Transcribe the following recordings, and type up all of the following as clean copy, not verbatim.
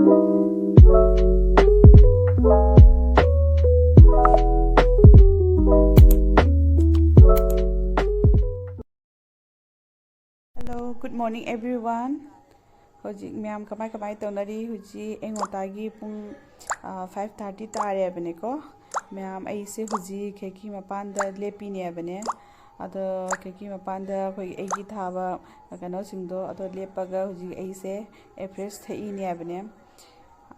Hello, good morning everyone. Hojik myam kamai tonari huji engotagi pung 5:30 tare abane ko. Myam aise huji kheki mapanda lepi ne abane. Ado kheki mapanda khoi egi thaba kano singdo ado lepaga huji aise fresh thai ne abane.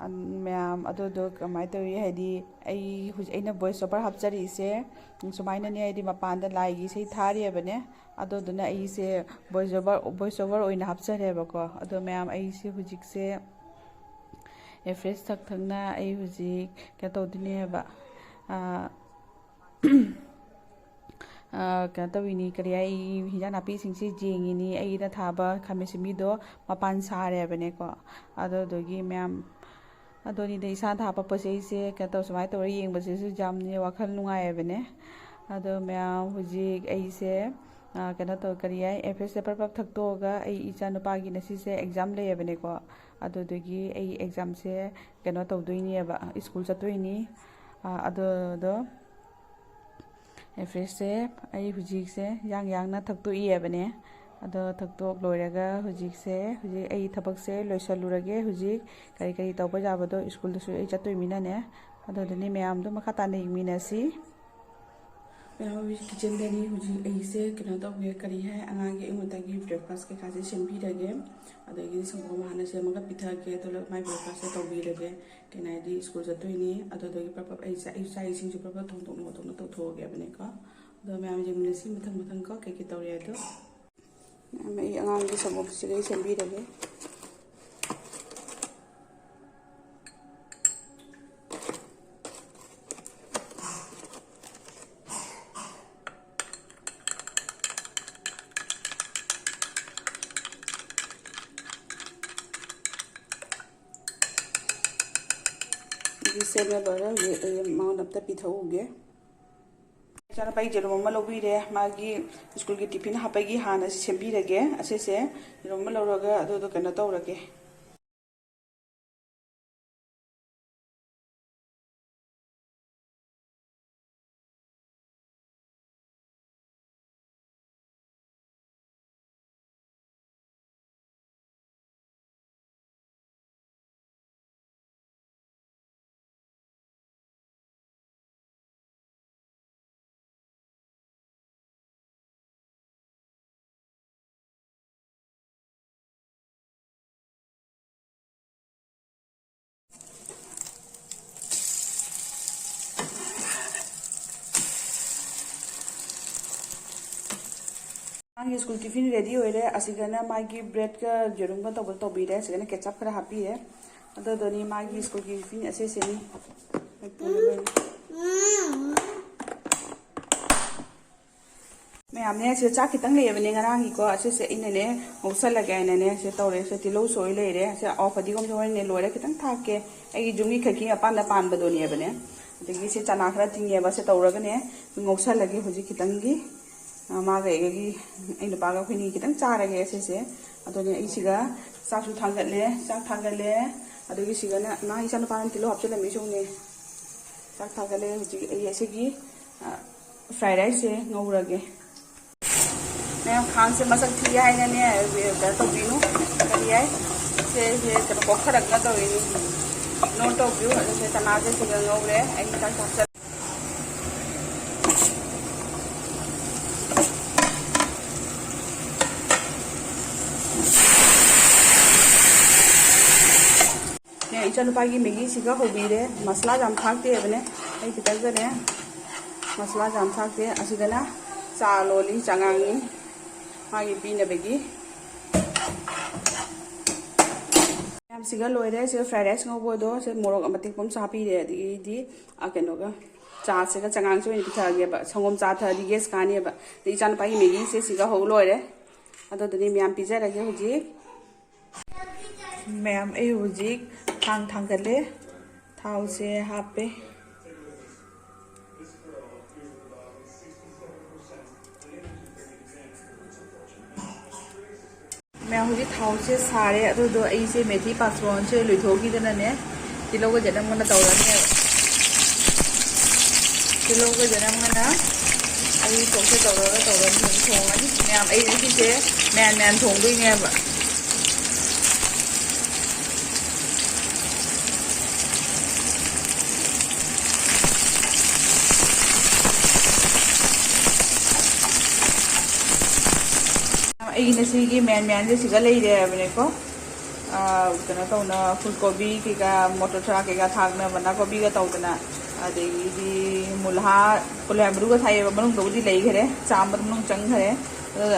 Myam ado do kamai tori haidi ai huji aina voice over hapchari se sumaina ne haidi mapanda laigi sei thari abane. Ado duna aise voice over oina hapchare bako. Ado myam aise hujik se fresh thak thangna ai hujik ka todine ba ka tawini kari ai hinjana pi singsi jengini ai da thaba khamesimi do mapan sare bane ko. Ado dogi myam adoni de isa thapa pasei se ka to sumai to yeng base su jamni wakhal nungai bane. Ado myam hujik aise kena to kari ai FS paper pap thaktoga ai icha nupagi nasi se exam le bane ko. Ado dogi ai exam se kena to doini ba school chatoini. Ado do FS se ai hujik se yang na thakto I bane. Ado thaktok loiraga hujik se hujik ai thabak se loisalurage hujik kari tawba jaba do school su ai chatoi mina ne. Ado dani myam do makata nei mina si kitchen dani huji aise kena to ge kari hai angange ingotagi breakfast ke khaje sembi rage adagi sangom hana se maga pitha ke to mai breakfast to bi rage kenai di school jatoi ni adagi papa aisa sing ju papa thong to thoge bane ka do me am jemne si mathang ko ke tawre do me angange sangom se sembi rage Seme bara maun apta pithoge chana pai jero mama lobire magi school ki tiffin hapagi hana sembi rage ase se jero mama loraga ado kana tawrage Magi school tiffin ready hoire asigana magi bread ka jerum ka to bire asigana ketchup kara happy hai ado doni magi school ki tiffin ase se ni मैं हमने ऐसे चाक कितने ले बने गरांगी को ऐसे से इन्हें मौसम लगा है इन्हें ऐसे तौरे से तिलो सोई ले रहे ऐसे ऑफ अधिक हम जो इन्हें लोरे कितने था के ऐसी जुंगी खकी अपन द पान बदोनी है बने देखिए से चनाखरा तिंगे बस तौरा गने मौसम लगे हो जी कितने मागे की इन पागा खुनी कितने चार है ऐसे से अतोने इसीगा सासु थांगले अदोगी सीगा ना इसा न पान तिलो आपसे लम्बी चोंगे साग थांगले हो जी ऐसे की फ्राइड राइस से ngौरगे मैं खान से मसक थी है ना ने तो बीनू करिए से तो कोखर रखना तो ये नोट तो व्यू से तनाजे से ngौरे आई तक तक ने इचन पागी मैगी सिगा होबीरे मसला जाम थाकते बने आई पितर जने मसला जाम थाकते असिगना चा लोली चंगांगी मागी पीने बेगी हम सिगा लोइरे से फ्राइड राइस ngौबो दो से मोरक अमतिक पम चा पीरे दी केनोगा चा से का चंगांग से पिथागे बा संगोम चा था दी गेस काने बा दी चान पाई मैगी से सिगा हो लोइरे अदो दनी म्याम पिजरगे हुजी मैम ए हुजी थांगले थाव से हापे मैं हूँ थाउसे सारे अदो ऐसे मेथी पासवान से लुथोगी दनने तिलो को जन्म मना तौरने तिलो को जन्म मना अभी सोचे तौरने थोंगनी मैं ऐसे से मैन थोंगोइने की मैन से सिगा लेको कनो तौना फुल कोबी कईका मटर थ्रा कईका थाकना बना कोबी का तौदना अदेगी मुल्हा पुलहमरू का थाई मनुंगदबुदी लेखरे चामद मनुंग चंगखरे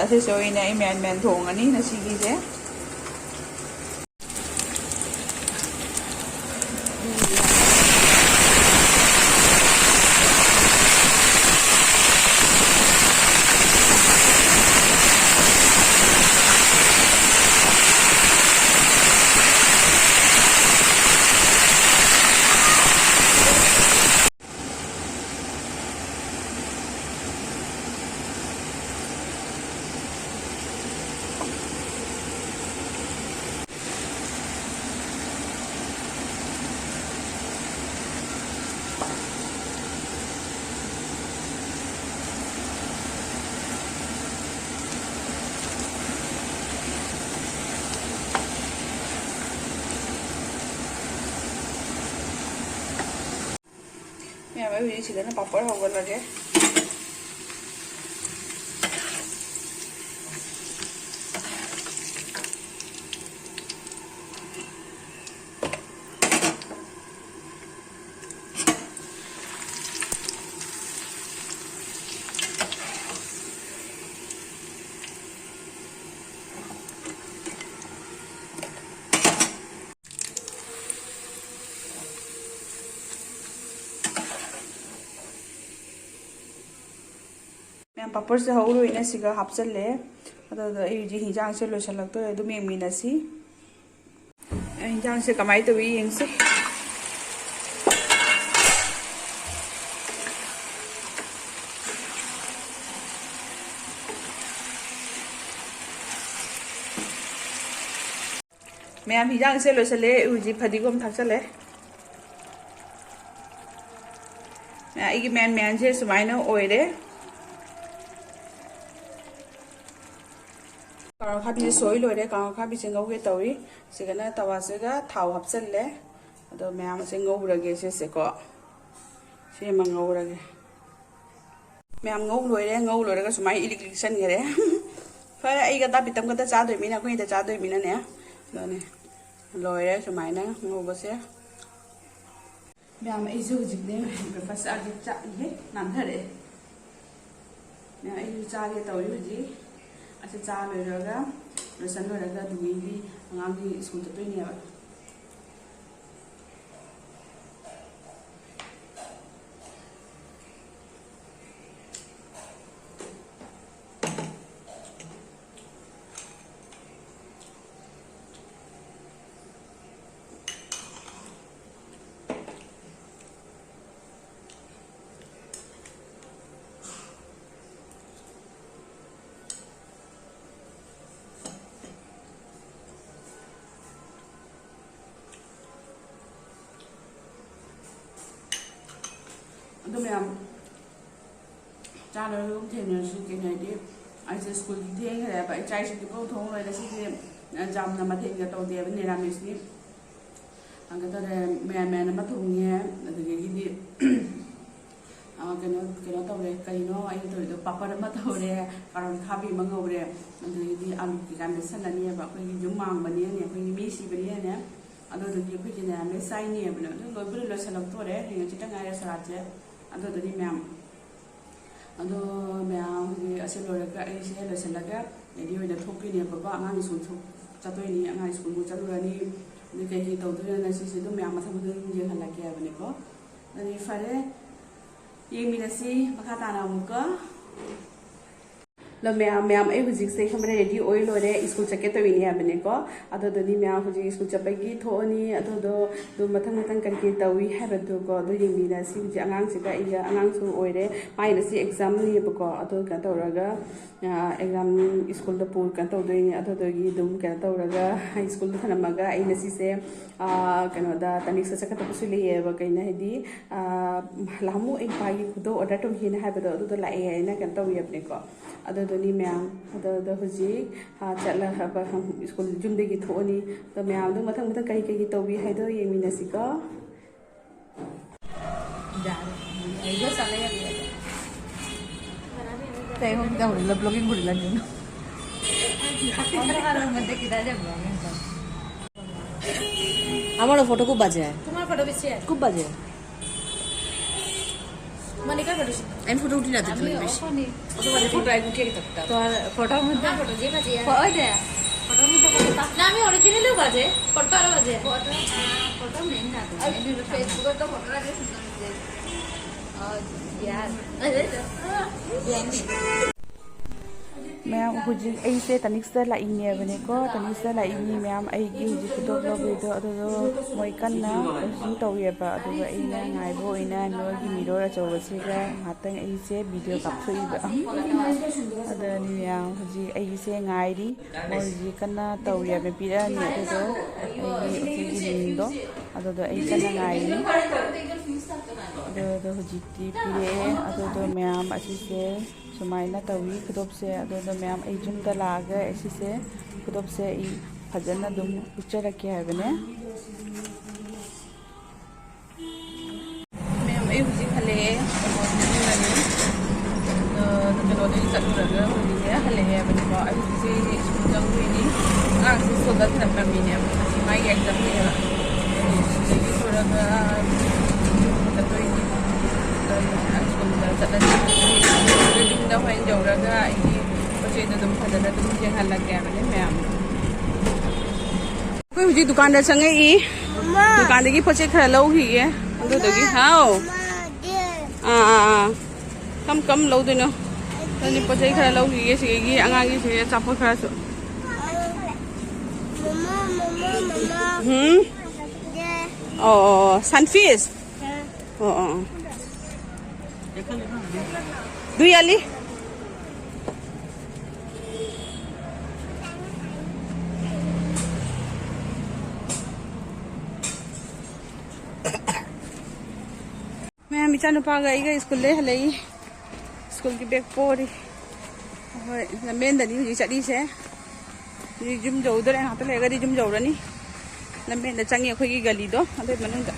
असे सोइने मैन थोंगनी नसीगी से मैं अभी सीधे पापड़ होगा लगे पापड़ से हौरोइने सिगा हापचले हिंजांग से लोसलतो अदुम येंगमिनसी हिंजांग से कमाई तवी येंगसे मैं हिंजांग से लोसले हुजी फदीगोम थाकचले मैं मैन से सुमाइना ओइरे कारो खाबी सोई लोरे कारो खाबी से ngौगे तौरी सिगना तवा सेगा थाव हपचले अदो मैम से ngौरगे से को से मंगौरगे मैम ngौ लोरे सुमाई इलिक सन गरे फरे आइगा दा बितम गदा चादोइ मिना कोइ दा चादोइ मिना ने दने लोरे सुमाइना ngौबसे मैम इजु जिने ब्रेकफास्ट आगे चा ये नांधरे मैं इजु चागे तौरी हुजी ऐसे चा लोरगा लोसन लोरगा दुगी अंगांगी स्कूल चतोइने तो मैं चार लोग थे नर्सिंग के नहीं ऐसे स्कूल थे है पर चाय से को थों ले से जाम न मथे के तो दे निरामिस नि अंग तो मैं न मथुंगे अदगी कनो तौरे कईनो आई तो पापड़ म तौरे कारण खाबी मंगौरे अदगी आलू की गान सननी बा कोई जुम मांगबनी ने कोई मी सिबनी ने अदगी कोई ने मे साइनी बने लोबुल लोसलक तोरे हिंग चिटा गाय सराचे अदोदनी मैम अदो मैम असे लोरगा ऐसे लोसलगा रेडी होइदा थोकिने बाबा आंगां स्कूल चतोइनी आंगां स्कूल मु चलुरानी कई तौदुना सिसे दो मैम मथम ये हलाके आबनेको अनि फरे ये मिनसी मखा ताना मुका लो मैम ए हुजिक से हमरे रेडी ऑयल ओरे स्कूल चके तो विनी हबने को अदो दनी मैम हुजिक स्कूल चपगी थोनी अदो दो मथंग मथंग करके तवी हबदो को दो यिंगना सी हुजिक अंगांग से का इया अंगांग सु ओरे माइना सी एग्जाम नि बको अदो का तौरगा एग्जाम स्कूल द पूर का तौदोइनी अदो दोगी दुम का तौरगा स्कूल द थनमगा आइना सी से कनो दा तनिक से चका तपसु लिए ब कइना हेदी लामु एक पागी खुदो ऑर्डर तो हिना हबदो अदो तो लाए हैना का तवी अपने को अदो दोनी मैम अदो हुजिक चला हब हम स्कूल जुमदेगी थोनी तो मैम दो मथंग मथंग कई कई तौबी हैदो येमिना सी को Ayo sana ya dia. Saya mau kita udah vlogging udah dulu. Orang mende kita aja vlogging kan. हमारा फोटो खूब बाजे है तुम्हारा फोटो बेचे है खूब बाजे मने का फोटो एम फोटो उठी ना तो আমি ওখানে तो वाले फोटो आई बुके तक তো ফটোর মধ্যে ফটো যে বাজে ওই দে ফটোর মধ্যে ফটো না আমি অরিজিনালও বাজে ফটো আর বাজে ফটো মেন না তো আমি ফেসবুকে তো ফটো লাগে সুন্দর यार मैम हुजिक ऐसे तनिक से लाइने बने को तनिक से लाइनी मैम ऐगी हुजिक खुदो लगे अदो मोय कन्ना हुजिक तौयेबा अदुगा ऐना नाइबो ऐना नोगी मिरर अचौबसिगा हातंग ऐसे वीडियो कापथोइबा अदनी मैम हुजिक ऐसे नाइरी हुजिक कन्ना तौयेबा पिरानी अदो ऐगी लिंदो अदो ऐ कन्ना नाइरी अदो हुजिकती पिरे अदो मैम असिसे सुमाइना तवी खुदोब से अदो मैम ऐ जुमदा लागा ऐसे खुदोब से ऐ फजना दुम पिक्चर रखे है बने मैम ऐ हुजिक हले कनो दे चलुरगा हुजिक हले है बने को ऐ से स्कूल जंगुइनी आ से सोदा थरम मिने माई एग्जाम ने थोड़ा ततोइनी स्कूल दा होइन जौरगा आई पछेदा दम फदना दम जेंगल लगे बने मैम कोई हुजी दुकान दा संगे ई दुकान दगी पछे खरा लौ हिए अदो दगी हाउ कम लौ दिनो तनी पछे खरा लौ हिए सिगी अंगागी से चाप खरा सु ओ सनफिश ओ दुयाली मैं मिचा नुपा गई स्कूल ले हले स्कूल की बैग पोरी होय लमेन दनी हुजी चली से जुम जौदरे हाथ लेगरी जुम जौरनी लमेन द चंगी अखोई की गली दो अदे मनुंग दा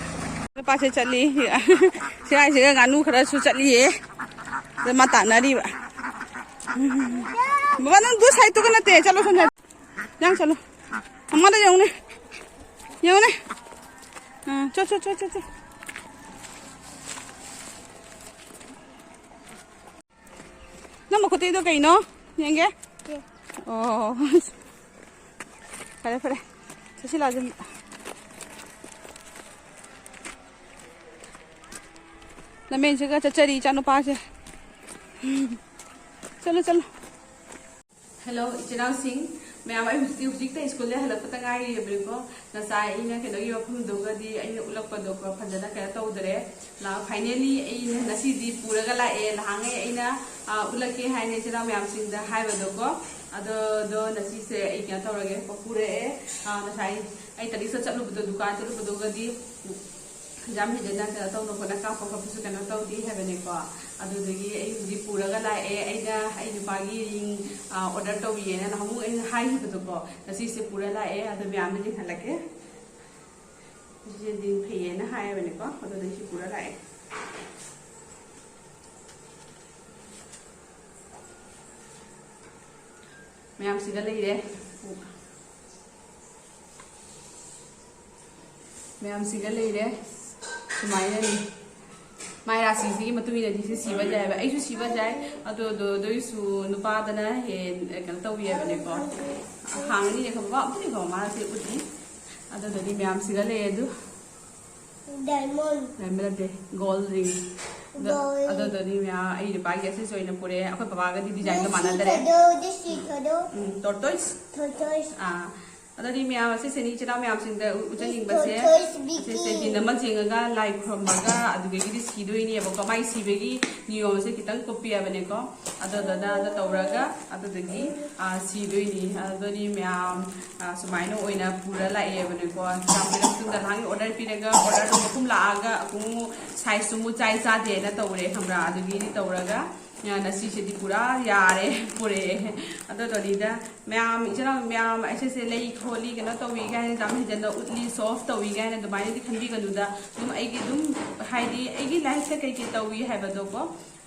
पासे चली सिराय से गानू खरा सु चली है माता नारी बाबा नंग दो साइड तो कना ते चलो सुन जा चलो हमारे जाऊं ने हां चल ना मको ते दो कहीं नो येंगे ओ फरे चसी लाजम लमेन से का चचरी चानो पास है चलो हेलो इचनाव सिंह मैं आमाय हुजिक ते स्कूल ले हलप पता गाई रेबको नसाई इना के नगी वफम दोगदी अइना उलक पदो को फजना का तौदरे ला फाइनली अइना नसी दी पूरगा लाए लांगे अइना उलके हाइने चना मैम सिंह दा हाइबदो को अदो नसी से अइ क्या तौरगे पूरे नसाई अइ तरी से चलुबदो दुकान चलुबदोगदी जाम हिजना का तौ नो कोना का पकपसु कना तौ दी हेबने को अदुदगी आई हुजी पुरगा लाए आइना आई नुपागी रिंग ऑर्डर तो बिए ना हमु आई हाई हिबदो को नसी से पुरा लाए अदु म्याम ने हलके जे दिन फेये ना हाय बने को अदु दे पुरा लाए म्याम सिगा लेरे म्याम सिगा लेरे सुमाइना नि माय राशि से मतुमिना दिसे सिबा जाय बा आइसु सिबा जाय अदो दोइसु नुपादना हे कन तौबिए बने को हांगनि ने खबा अपनी को मा से उठी अदो दनि म्याम सिगा ले अदु डायमंड दे गोल्ड रिंग ꯑꯗꯨꯗꯗꯤ ꯃꯌꯥꯝ ꯑꯩ ꯅꯨꯄꯥꯒꯤ ꯑꯦꯁꯦꯁ ꯑꯣꯏꯅ ꯄꯨꯔꯛꯑꯦ ꯑꯩꯈꯣꯏ ꯕꯕꯥꯒꯗꯤ ꯗꯤꯖꯥꯏꯟꯒ ꯃꯥꯟꯅꯗ꯭ꯔꯦ ꯇꯣꯔꯇꯣꯏꯁ ꯑꯗꯨꯗꯤ ꯃꯌꯥꯝ ꯑꯁꯤꯁꯦ ꯏꯆꯤꯟ ꯏꯅꯥꯎ ꯃꯌꯥꯝꯁꯤꯡꯗ ꯎꯠꯆꯅꯤꯡꯕꯁꯦ ꯑꯁꯤꯁꯦ ꯗꯤꯟ ꯑꯃ ꯆꯤꯡꯉꯒ ꯂꯥꯏ ꯈꯨꯔꯨꯝꯃꯒ ꯑꯗꯨꯗꯒꯤꯗꯤ ꯁꯤꯗꯣꯏꯅꯦꯕꯀꯣ ꯃꯥꯏ ꯁꯤꯕꯒꯤ ꯅꯤꯌꯣꯝꯁꯦ ꯈꯤꯇꯪ ꯀꯨꯞꯄꯤꯌꯦꯕꯅꯦꯀꯣ ꯑꯗꯨꯗꯨꯅ ꯇꯧꯔꯒ ꯑꯗꯨꯗꯒꯤ ꯁꯤꯗꯣꯏꯅꯤ ꯑꯗꯨꯗꯤ ꯃꯌꯥꯝ ꯁꯨꯃꯥꯏꯅ ꯑꯣꯏꯅ ꯄꯨꯔ ꯂꯥꯛꯑꯦꯕꯅꯦꯀꯣ ꯆꯥꯝꯕꯤꯔ ꯃꯇꯨꯡꯗ ꯅꯍꯥꯟꯒꯤ ꯑꯣꯔꯗꯔ ꯄꯤꯔꯒ ꯑꯣꯔꯗꯔꯗꯣ ꯃꯄꯨꯝ ꯂꯥꯛꯑꯒ ꯑꯃꯨꯛ ꯁꯥꯏꯖꯁꯨ ꯑꯃꯨꯛ ꯆꯥꯗꯦꯅ ꯇꯧꯔꯦ ꯈꯪꯕ꯭ꯔꯥ ꯑꯗꯨꯒꯤꯗꯤ ꯇꯧꯔꯒ ꯉꯁꯤꯁꯤꯗꯤ ꯄꯨꯔꯥ ꯌꯥꯔꯦ ꯄꯨꯔꯛꯑꯦ ꯑꯗꯨꯗꯨꯅꯤꯗ ꯃꯌꯥꯝ ꯏꯆꯤꯟꯅꯥꯎ ꯃꯌꯥꯝ ꯑꯩꯁꯦ ꯂꯩ ꯈꯣꯠꯂꯤ ꯀꯩꯅꯣ ꯇꯧꯋꯤ ꯀꯥꯏꯅ ꯌꯥꯝ ꯍꯦꯟꯖꯟꯅ ꯎꯠꯂꯤ ꯁꯣꯐ ꯇꯧꯋꯤ ꯀꯥꯏꯅ ꯑꯗꯨꯃꯥꯏꯅꯗꯤ ꯈꯟꯕꯤꯒꯅꯨꯗ ꯑꯗꯨꯝ ꯑꯩꯒꯤ ꯑꯗꯨꯝ ꯍꯥꯏꯗꯤ ꯑꯩꯒꯤ ꯂꯥꯏꯐꯇ ꯀꯩꯀꯩ ꯇꯧꯋꯤ ꯍꯥꯏꯕꯗꯣꯀꯣ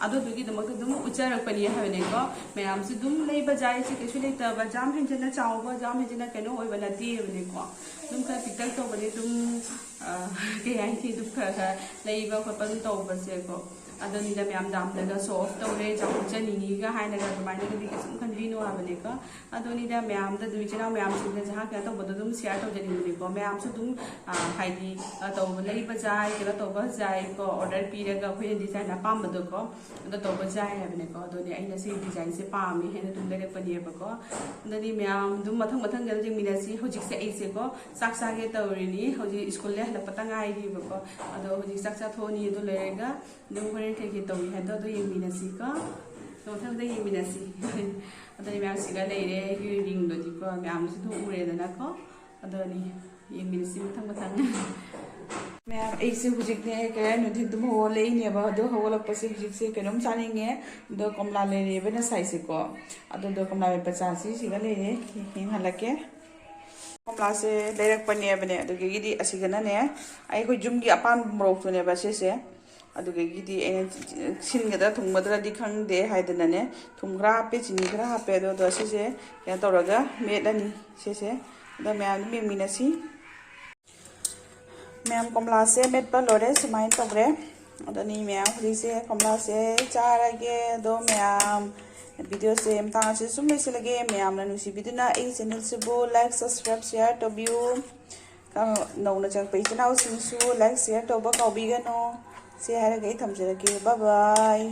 ꯑꯗꯨꯗꯨꯒꯤꯗꯃꯛꯇ ꯑꯗꯨꯝ ꯎꯠꯆꯔꯛꯄꯅꯤ ꯍꯥꯏꯕꯅꯦꯀꯣ ꯃꯌꯥꯝꯁꯨ ꯑꯗꯨꯝ ꯂꯩꯕ ꯖꯥꯏꯁꯦ ꯀꯩꯁꯨ ꯂꯩꯇꯕ ꯌꯥꯝ ꯍꯦꯟꯖꯟꯅ ꯆꯥꯎꯕ ꯌꯥꯝ ꯍꯦꯟꯖꯟꯅ ꯀꯩꯅꯣ ꯑꯣꯏꯕ ꯅꯠꯇꯦꯕꯅꯦꯀꯣ ꯑꯗꯨꯝ ꯈꯔ ꯄꯤꯛꯇꯛ ꯇꯧꯕꯅꯤ ꯑꯗꯨꯝ ꯀꯩ ꯍꯥꯏꯅꯤ ꯑꯗꯨꯝ ꯈꯔ ꯂꯩꯕ ꯈꯣꯠꯄ ꯑꯗꯨꯝ ꯇꯧꯕꯁꯦꯀꯣ ꯑꯗꯨꯅꯤꯗ ꯃꯌꯥꯝ ꯌꯥꯝꯅꯒ ꯁꯣꯐ ꯇꯧꯔꯦ ꯆꯥꯎꯈꯠꯆꯅꯤꯡꯉꯤꯒ ꯍꯥꯏꯅꯒ ꯑꯗꯨꯃꯥꯏꯅꯒꯗꯤ ꯀꯩꯁꯨꯝ ꯈꯟꯕꯤꯅꯨ ꯍꯥꯏꯕꯅꯦꯀꯣ ꯑꯗꯨꯅꯤꯗ ꯃꯌꯥꯝꯗ ꯑꯗꯨꯝ ꯏꯆꯤꯟ ꯏꯅꯥꯎ ꯃꯌꯥꯝꯁꯤꯡꯗ ꯖꯍꯥ ꯀꯩꯅꯣ ꯇꯧꯕꯗꯣ ꯑꯗꯨꯝ ꯁꯤꯌꯥꯔ ꯇꯧꯖꯅꯤꯡꯕꯅꯦꯀꯣ ꯃꯌꯥꯝꯁꯨ ꯑꯗꯨꯝ ꯍꯥꯏꯗꯤ ꯇꯧꯕ ꯂꯩꯕ ꯌꯥꯏ ꯀꯩꯅꯣ ꯇꯧꯕ ꯌꯥꯏꯀꯣ ꯑꯣꯔꯗꯔ ꯄꯤꯔꯒ ꯑꯩꯈꯣꯏꯅ ꯗꯤꯖꯥꯏꯟ ꯑꯄꯥꯝꯕꯗꯣꯀꯣ ꯑꯗꯣ ꯇꯧꯕ ꯌꯥꯏ ꯍꯥꯏꯕꯅꯦꯀꯣ ꯑꯗꯨꯅꯤ ꯑꯩꯅ ꯁꯤ ꯗꯤꯖꯥꯏꯟꯁꯦ ꯄꯥꯝꯃꯤ ꯍꯥꯏꯅ ꯑꯗꯨꯝ ꯂꯩꯔꯛꯄꯅꯦꯕꯀꯣ ꯑꯗꯨꯗꯤ ꯃꯌꯥꯝ ꯑꯗꯨꯝ ꯃꯊꯪ ꯌꯦꯡꯃꯤꯟꯅꯁꯤ ꯍꯧꯖꯤꯛꯁꯦ ꯑꯩꯁꯦꯀꯣ ꯆꯥꯛ ꯆꯥꯒꯦ ꯇꯧꯔꯤꯅꯤ ꯍꯧꯖꯤꯛ ꯁ꯭ꯀꯨꯜꯗ ꯍꯜꯂꯛꯄꯇ ꯉꯥꯏꯔꯤꯕꯀꯣ ꯑꯗꯣ ꯍꯧꯖꯤꯛ ꯆꯥꯛ ꯆꯥꯊꯣꯛꯑꯅꯤ ꯑꯗꯨ ꯂꯣꯏꯔꯒ ꯑꯗꯨꯝ ꯍꯣꯔꯦꯟ ꯀꯩꯀꯩ ꯇꯧꯏ ꯍꯥꯏꯕꯗꯣ ꯑꯗꯨ ꯌꯦꯡꯃꯤꯟꯅꯁꯤꯀꯣ ꯃꯊꯪꯗ ꯌꯦꯡꯃꯤꯟꯅꯁꯤ ꯑꯗꯨꯅꯤ ꯃꯌꯥꯝ ꯁꯤꯒ ꯂꯩꯔꯦ ꯑꯩꯒꯤ ꯔꯤꯡꯗꯨꯗꯤꯀꯣ ꯃꯌꯥꯝꯁꯨ ꯑꯗꯨꯝ ꯎꯔꯦꯗꯅꯀꯣ ꯑꯗꯨꯅꯤ ꯌꯦꯡꯃꯤꯟꯅꯁꯤ ꯃꯊꯪ ꯃꯌꯥꯝ ꯑꯩꯁꯦ ꯍꯧꯖꯤꯛꯅꯦ ꯀꯩ ꯍꯥꯏꯅꯤ ꯑꯗꯨꯝ ꯍꯧꯒꯠꯂꯛꯏꯅꯦꯕ ꯑꯗꯣ ꯍꯧꯒꯠꯂꯛꯄꯁꯦ ꯍꯧꯖꯤꯛꯁꯦ ꯀꯩꯅꯣꯝ ꯆꯥꯅꯤꯡꯉꯦ ꯑꯗꯣ ꯀꯣꯝꯂꯥ ꯂꯩꯔꯦꯕ ꯉꯁꯥꯏꯁꯦꯀꯣ ꯑꯗꯨꯗꯣ ꯀꯣꯝꯂꯥ ꯃꯦꯠꯄ ꯆꯥꯁꯤ ꯁꯤꯒ ꯂꯩꯔꯦ ꯌꯦꯡꯍꯜꯂꯛꯀꯦ ꯀꯣꯝꯂꯥꯁꯦ ꯂꯩꯔꯛꯄꯅꯦꯕꯅꯦ ꯑꯗꯨꯗꯒꯤꯗꯤ ꯑꯁꯤꯒꯅꯅꯦ ꯑꯩꯈꯣꯏ ꯌꯨꯝꯒꯤ ꯑꯄꯥꯟꯕ ꯃꯣꯔꯣꯛꯇꯨꯅꯦꯕ ꯁꯤꯁꯦ ꯑꯗꯨꯗꯒꯤꯗꯤ ꯑꯩꯅ ꯁꯤꯟꯒꯗ꯭ꯔꯥ ꯊꯨꯝꯒꯗ꯭ꯔꯗꯤ ꯈꯪꯗꯦ ꯍꯥꯏꯗꯅꯅꯦ ꯊꯨꯝ ꯈꯔ ꯍꯥꯞꯄꯦ ꯆꯤꯅꯤ ꯈꯔ ꯍꯥꯞꯄꯦ ꯑꯗꯣ ꯁꯤꯁꯦ ꯀꯩꯅꯣ ꯇꯧꯔꯒ ꯃꯦꯠꯂꯅꯤ ꯁꯤꯁꯦ ꯑꯗꯣ ꯃꯌꯥꯝ ꯑꯗꯨꯝ ꯌꯦꯡꯃꯤꯟꯅꯁꯤ ꯃꯌꯥꯝ ꯀꯣꯝꯂꯥꯁꯦ ꯃꯦꯠꯄ ꯂꯣꯏꯔꯦ ꯁꯨꯃꯥꯏꯅ ꯇꯧꯔꯦ ꯑꯗꯨꯅꯤ ꯃꯌꯥꯝ ꯍꯧꯖꯤꯛꯁꯦ ꯀꯣꯝꯂꯥꯁꯦ ꯆꯥꯔꯒꯦ ꯑꯗꯣ ꯃꯌꯥꯝ ꯚꯤꯗꯤꯑꯣꯁꯦ ꯃꯇꯥꯡꯁꯦ ꯁꯨꯝ ꯂꯣꯏꯁꯤꯜꯂꯒꯦ ꯃꯌꯥꯝꯅ ꯅꯨꯡꯁꯤꯕꯤꯗꯨꯅ ꯑꯩꯒꯤ ꯆꯦꯅꯦꯜꯁꯤꯕꯨ ꯂꯥꯏꯛ ꯁꯕꯁꯀ꯭ꯔꯥꯏꯕ ꯁꯤꯌꯥꯔ ꯇꯧꯕꯤꯌꯨ ꯅꯧꯅ ꯆꯪꯉꯛꯄ ꯏꯆꯤꯟ ꯏꯅꯥꯎꯁꯤꯡꯁꯨ ꯂꯥꯏꯛ ꯁꯤꯌꯥꯔ ꯇꯧꯕ ꯀꯥꯎꯕꯤꯒꯅꯨ ꯁꯤ ꯍꯥꯏꯔꯒ ꯑꯩ ꯊꯝꯖꯔꯒꯦ ꯕꯥꯏ ꯕꯥꯏ